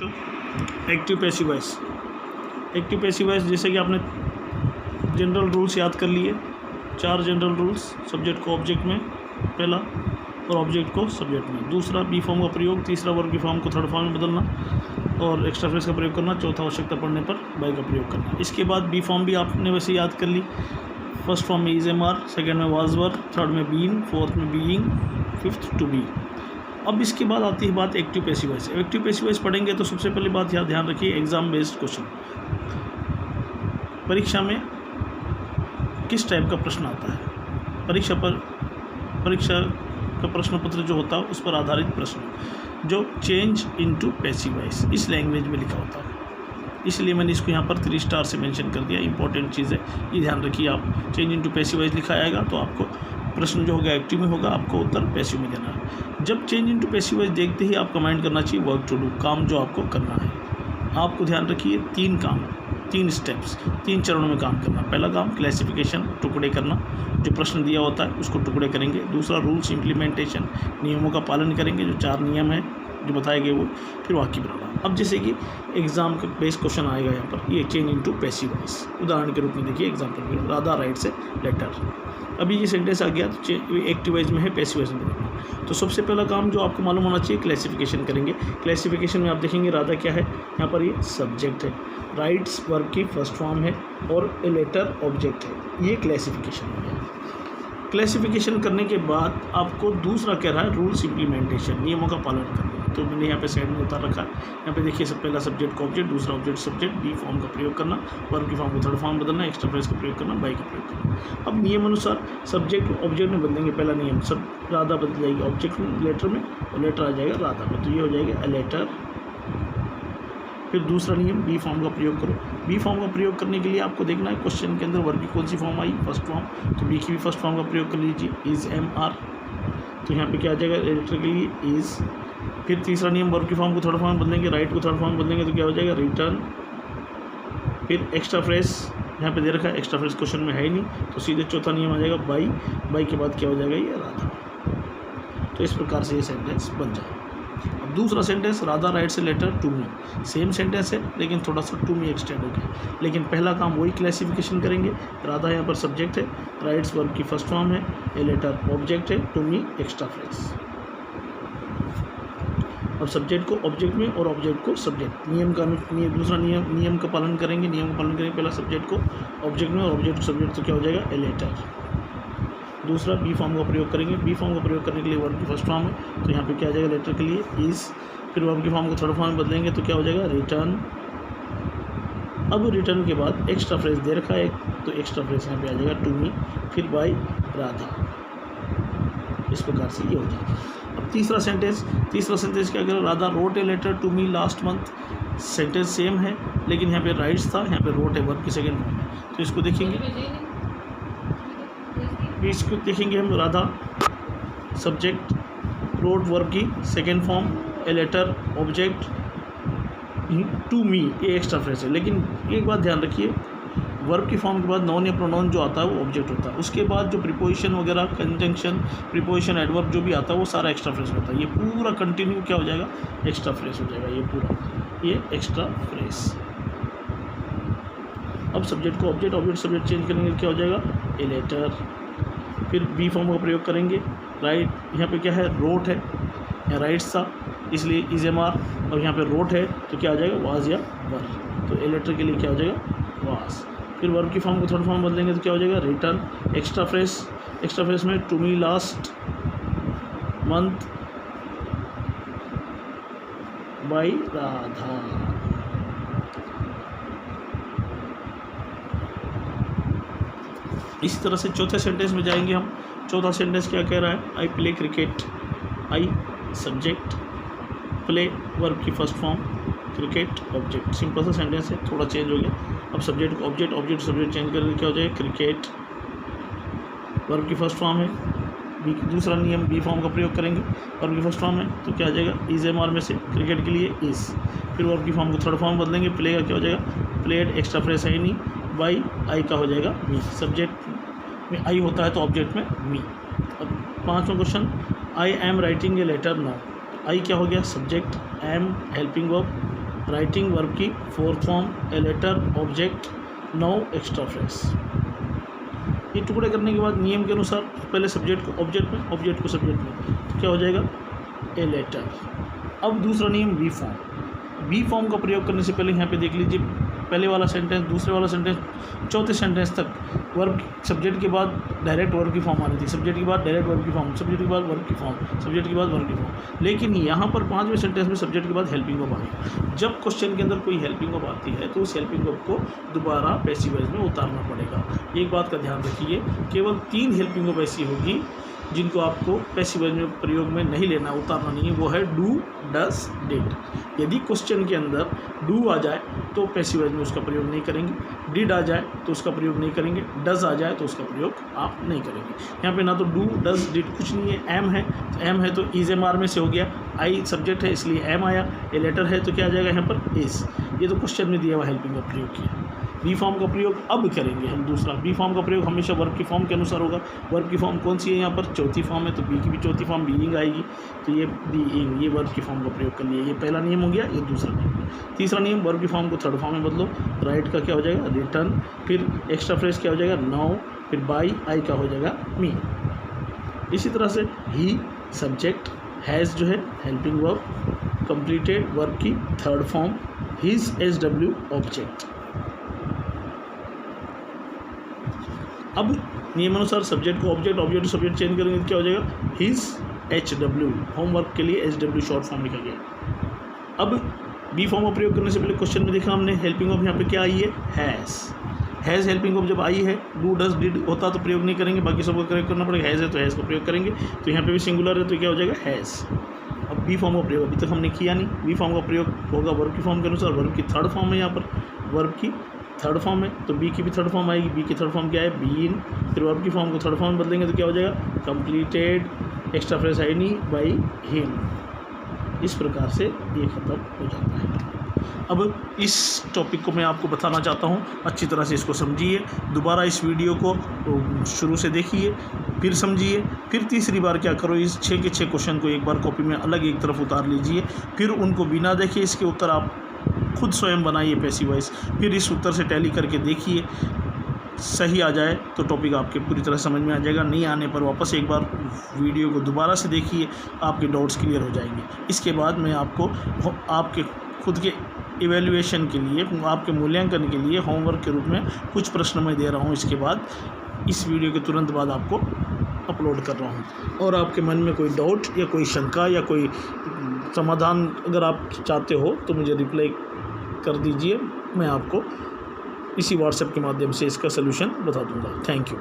Active passive voice. Active passive voice जैसे कि आपने जनरल रूल्स याद कर लिए, 4 जनरल रूल्स, सब्जेक्ट को ऑब्जेक्ट में पहला और ऑब्जेक्ट को सब्जेक्ट में, दूसरा बी फॉर्म का प्रयोग, तीसरा वर्ब की फॉर्म को थर्ड फॉर्म में बदलना और एक्स्ट्रा फ्रेज का प्रयोग करना, चौथा आवश्यकता पड़ने पर बाय का प्रयोग करना। इसके बाद बी फॉर्म भी आपने वैसे याद कर ली। फर्स्ट फॉर्म में इज एम आर, सेकेंड में वाज वर, थर्ड में बीइंग, फोर्थ में बीइंग, फिफ्थ टू बी। अब इसके बाद आती है बात active passive voice. Active passive voice पढ़ेंगे तो सबसे पहली बात यहाँ ध्यान रखिए, एग्जाम बेस्ड क्वेश्चन। परीक्षा में किस टाइप का प्रश्न आता है, परीक्षा का प्रश्न पत्र जो होता है उस पर आधारित प्रश्न जो चेंज इनटू पैसिव वॉइस इस लैंग्वेज में लिखा होता है, इसलिए मैंने इसको यहाँ पर 3 स्टार से मेंशन कर दिया। इंपॉर्टेंट चीज़ है, ये ध्यान रखिए। आप चेंज इनटू पैसिव वॉइस लिखा आएगा तो आपको प्रश्न जो होगा एक्टिव में होगा, आपको उत्तर पैसिव में देना है। जब चेंज इनटू पैसिव वॉइस देखते ही आप कमेंट करना चाहिए वर्क टू डू, काम जो आपको करना है। आपको ध्यान रखिए 3 काम, 3 स्टेप्स, 3 चरणों में काम करना। पहला काम क्लासिफिकेशन, टुकड़े करना, जो प्रश्न दिया होता है उसको टुकड़े करेंगे। दूसरा रूल्स इम्प्लीमेंटेशन, नियमों का पालन करेंगे, जो 4 नियम हैं जो बताए गए वो, फिर वाक्य बनाना। अब जैसे कि एग्जाम का बेस क्वेश्चन आएगा यहाँ पर, ये चेंज इनटू पैसिव वॉइस उदाहरण के रूप में देखिए एग्जाम्पल में, राधा राइट्स ए लेटर। अभी ये सेंटेंस आ गया तो एक्टिव वॉइस में है, पैसिव वॉइस में देखना। तो सबसे पहला काम जो आपको मालूम होना चाहिए, क्लासिफिकेशन करेंगे। क्लासिफिकेशन में आप देखेंगे राधा क्या है, यहाँ पर ये सब्जेक्ट है, राइट्स वर्ब की फर्स्ट फॉर्म है और ए लेटर ऑब्जेक्ट है। ये क्लासिफिकेशन हो गया। क्लासिफिकेशन करने के बाद आपको दूसरा कह रहा है रूल्स इम्प्लीमेंटेशन, नियमों का पालन करना। तो मैंने यहाँ पे साइड में उतार रखा है। यहाँ पे देखिए, सब पहला सब्जेक्ट को ऑब्जेक्ट, दूसरा ऑब्जेक्ट सब्जेक्ट, बी फॉर्म का प्रयोग करना, वर्ब की फॉर्म को थर्ड फॉर्म बदलना, एक्स्ट्रा फ्रेज का प्रयोग करना, बाई का प्रयोग करना। अब नियम अनुसार सब्जेक्ट ऑब्जेक्ट में बदलेंगे। पहला नियम, सब राधा बदल जाएगी ऑब्जेक्ट में लेटर में और लेटर आ जाएगा राधा में, तो ये हो जाएगा ए लेटर। फिर दूसरा नियम, बी फॉर्म का प्रयोग करो। बी फॉर्म का प्रयोग करने के लिए आपको देखना है क्वेश्चन के अंदर वर्ब की कौन सी फॉर्म आई, फर्स्ट फॉर्म, तो बी की भी फर्स्ट फॉर्म का प्रयोग कर लीजिए, इज एम आर, तो यहाँ पे क्या आ जाएगा लेटर के लिए इज। फिर तीसरा नियम, वर्ब की फॉर्म को थर्ड फॉर्म बदलेंगे, राइट को थर्ड फॉर्म बदलेंगे तो क्या हो जाएगा रिटर्न। फिर एक्स्ट्रा फ्रेज यहाँ पे दे रखा है, एक्स्ट्रा फ्रेज क्वेश्चन में है ही नहीं, तो सीधे चौथा नियम आ जाएगा बाई, बाई के बाद क्या हो जाएगा ये राधा। तो इस प्रकार से ये सेंटेंस बन जाएगा। अब दूसरा sentence, Radha writes a letter to me, same sentence है लेकिन थोड़ा सा टू मी एक्सटेंड हो गया। लेकिन पहला काम वही क्लासिफिकेशन करेंगे। राधा यहाँ पर सब्जेक्ट है, राइट्स वर्ब की फर्स्ट फॉर्म है, ए लेटर ऑब्जेक्ट है, टू मी एक्स्ट्रा फ्रेज। अब सब्जेक्ट को ऑब्जेक्ट में और ऑब्जेक्ट को सब्जेक्ट, दूसरा नियम का पालन करेंगे। पहला सब्जेक्ट को ऑब्जेक्ट में और ऑब्जेक्ट को सब्जेक्ट, तो क्या हो जाएगा ए लेटर। दूसरा बी फॉर्म का प्रयोग करेंगे। बी फॉर्म का प्रयोग करने के लिए वर्ब की फर्स्ट फॉर्म है, तो यहाँ पे क्या आ जाएगा लेटर के लिए इज। फिर वर्ब की फॉर्म को थर्ड फॉर्म में बदलेंगे तो क्या हो जाएगा रिटर्न। अब रिटर्न के बाद एक्स्ट्रा फ्रेज दे रखा है, तो एक्स्ट्रा फ्रेज यहाँ पे आ जाएगा टू मी, फिर बाय राधा। इस प्रकार से ये हो जाएगा। अब तीसरा सेंटेंस क्या करें, Radha wrote a letter to me last month. Sentence same है लेकिन यहाँ पे राइट्स था, यहाँ पे रोट है वर्ब की सेकेंड फॉर्म है। तो इसको देखेंगे हम, राधा सब्जेक्ट, रोट वर्ब की second form, a letter object, to me ये एक्स्ट्रा फ्रेज है। लेकिन एक बात ध्यान रखिए, वर्ब की फॉर्म के बाद नाउन या प्रोनाउन जो आता है वो ऑब्जेक्ट होता है। उसके बाद जो प्रीपोजिशन वगैरह, कंजंक्शन, प्रीपोजिशन, एडवर्ब जो भी आता है वो सारा एक्स्ट्रा फ्रेज होता है। ये पूरा कंटिन्यू क्या हो जाएगा, एक्स्ट्रा फ्रेज हो जाएगा। ये पूरा ये एक्स्ट्रा फ्रेज। अब सब्जेक्ट को ऑब्जेक्ट सब्जेक्ट चेंज करेंगे, क्या हो जाएगा ए लेटर। फिर बी फॉर्म का प्रयोग करेंगे। राइट, यहाँ पे क्या है रोट है, यहाँ राइट्स था इसलिए इज एम आर, और यहाँ पे रोट है तो क्या आ जाएगा वाज या वर, तो ए लेटर के लिए क्या हो जाएगा वाज। फिर वर्ब की फॉर्म को थर्ड फॉर्म बदलेंगे तो क्या हो जाएगा रिटर्न। एक्स्ट्रा फ्रेज में to me last month by Radha. इसी तरह से चौथे सेंटेंस में जाएंगे हम। चौथा सेंटेंस क्या कह रहा है, I play cricket. I subject, play verb की first form, cricket object. Simple सा सेंटेंस है, थोड़ा चेंज हो गया। अब सब्जेक्ट को ऑब्जेक्ट सब्जेक्ट चेंज करके क्या हो जाएगा क्रिकेट, वर्ब की फर्स्ट फॉर्म है। दूसरा नियम, बी फॉर्म का प्रयोग करेंगे। वर्ब की फर्स्ट फॉर्म है तो क्या आ जाएगा इज एम आर में से क्रिकेट के लिए इज। फिर वर्ब की फॉर्म को थर्ड फॉर्म बदलेंगे, प्ले का क्या हो जाएगा प्लेड, एक्स्ट्रा फ्रेज है ही नहीं, बाई आई का हो जाएगा मी। सब्जेक्ट में आई होता है तो ऑब्जेक्ट में मी। अब पांचवा question, I am writing a letter now. I क्या हो गया subject, am helping verb, writing verb की fourth form, a letter, object, no extra phrase. ये टुकड़े करने के बाद नियम के अनुसार पहले सब्जेक्ट को ऑब्जेक्ट में, ऑब्जेक्ट को सब्जेक्ट में, तो क्या हो जाएगा ए लेटर। अब दूसरा नियम वी फॉर्म। वी फॉर्म का प्रयोग करने से पहले यहाँ पे देख लीजिए, पहले वाला सेंटेंस, दूसरे वाला सेंटेंस, चौथे सेंटेंस तक वर्ब सब्जेक्ट के बाद डायरेक्ट वर्ब की फॉर्म आ रही थी, सब्जेक्ट के बाद डायरेक्ट वर्ब की फॉर्म, सब्जेक्ट के बाद वर्ब की फॉर्म, सब्जेक्ट के बाद वर्ब की फॉर्म। लेकिन यहाँ पर 5वें सेंटेंस में सब्जेक्ट के बाद हेल्पिंग वर्ब आ गई। जब क्वेश्चन के अंदर कोई हेल्पिंग वर्ब आती है तो उस हेल्पिंग वर्ब को दोबारा पैसिव वॉइस में उतारना पड़ेगा। एक बात का ध्यान रखिए, केवल 3 हेल्पिंग वर्ब ऐसी होगी जिनको आपको पैसिव वॉइस में प्रयोग में नहीं लेना, उतारना नहीं है। वो है डू, डज, डिड। यदि क्वेश्चन के अंदर डू आ जाए तो पैसिव वॉइस में उसका प्रयोग नहीं करेंगे, डिड आ जाए तो उसका प्रयोग नहीं करेंगे, डज आ जाए तो उसका प्रयोग आप नहीं करेंगे। यहाँ पे ना तो डू, डज, डिड कुछ नहीं है। एम है, एम है तो इज एम आर में से हो गया, आई सब्जेक्ट है इसलिए एम आया, ए लेटर है तो क्या आ जाएगा यहाँ पर इज। ये तो क्वेश्चन में दिया हुआ हेल्पिंग का प्रयोग किया। बी फॉर्म का प्रयोग अब करेंगे हम दूसरा। बी फॉर्म का प्रयोग हमेशा वर्ब की फॉर्म के अनुसार होगा। वर्ब की फॉर्म कौन सी है यहाँ पर? चौथी फॉर्म है, तो बी की भी चौथी फॉर्म बीइंग आएगी, तो ये बीइंग, ये वर्ब की फॉर्म का प्रयोग कर लिया। ये पहला नियम हो गया, ये दूसरा नियम। तीसरा नियम, वर्ब की फॉर्म को थर्ड फॉर्म में बदलो। राइट का क्या हो जाएगा? रिटर्न, फिर एक्स्ट्रा फ्रेज क्या हो जाएगा? नाउ, फिर बाई, आई का हो जाएगा मी। इसी तरह से ही सब्जेक्ट, हैज़ जो है हेल्पिंग वर्ब, कंप्लीटेड वर्ब की third form, his SW object. अब नियमानुसार सब्जेक्ट को object, object to subject change करेंगे तो क्या हो जाएगा? हिज HW, होमवर्क के लिए SW शॉर्ट फॉर्म लिखा गया। अब बी फॉर्म का प्रयोग करने से पहले क्वेश्चन में देखा हमने हेल्पिंग वर्ब यहाँ पे क्या आई है? हैज़ हेल्पिंग वर्ब जब आई है, डू, डज, डिड होता तो प्रयोग नहीं करेंगे, बाकी सबको प्रयोग करना पड़ेगा। हैज़ है तो हैज़ का प्रयोग करेंगे, तो यहाँ पे भी सिंगुलर है तो क्या हो जाएगा? हैज़। अब बी फॉर्म का प्रयोग अभी तक हमने किया नहीं। बी फॉर्म का प्रयोग होगा वर्ब की फॉर्म के अनुसार। वर्ब की थर्ड फॉर्म है यहाँ पर, वर्ब की थर्ड फॉर्म है तो बी की भी थर्ड फॉर्म आएगी। बी की थर्ड फॉर्म क्या है? बीन। फिर वर्ब की फॉर्म को थर्ड फॉर्म में बदलेंगे तो क्या हो जाएगा? कंप्लीटेड, एक्स्ट्रा फ्रेज आईनी बाई हिम। इस प्रकार से ये खत्म हो जाता है। अब इस टॉपिक को मैं आपको बताना चाहता हूँ, अच्छी तरह से इसको समझिए। दोबारा इस वीडियो को शुरू से देखिए, फिर समझिए, फिर तीसरी बार क्या करो, इस 6 के 6 क्वेश्चन को एक बार कॉपी में अलग एक तरफ उतार लीजिए, फिर उनको बिना देखे इसके उत्तर आप खुद स्वयं बनाइए पैसिव वॉइस, फिर इस उत्तर से टैली करके देखिए। सही आ जाए तो टॉपिक आपके पूरी तरह समझ में आ जाएगा, नहीं आने पर वापस एक बार वीडियो को दोबारा से देखिए, आपके डाउट्स क्लियर हो जाएंगे। इसके बाद मैं आपको आपके खुद के इवैल्यूएशन के लिए, आपके मूल्यांकन के लिए होमवर्क के रूप में कुछ प्रश्न मैं दे रहा हूँ। इसके बाद इस वीडियो के तुरंत बाद आपको अपलोड कर रहा हूँ। और आपके मन में कोई डाउट या कोई शंका या कोई समाधान अगर आप चाहते हो तो मुझे रिप्लाई कर दीजिए, मैं आपको इसी व्हाट्सएप के माध्यम से इसका सलूशन बता दूंगा। Thank you.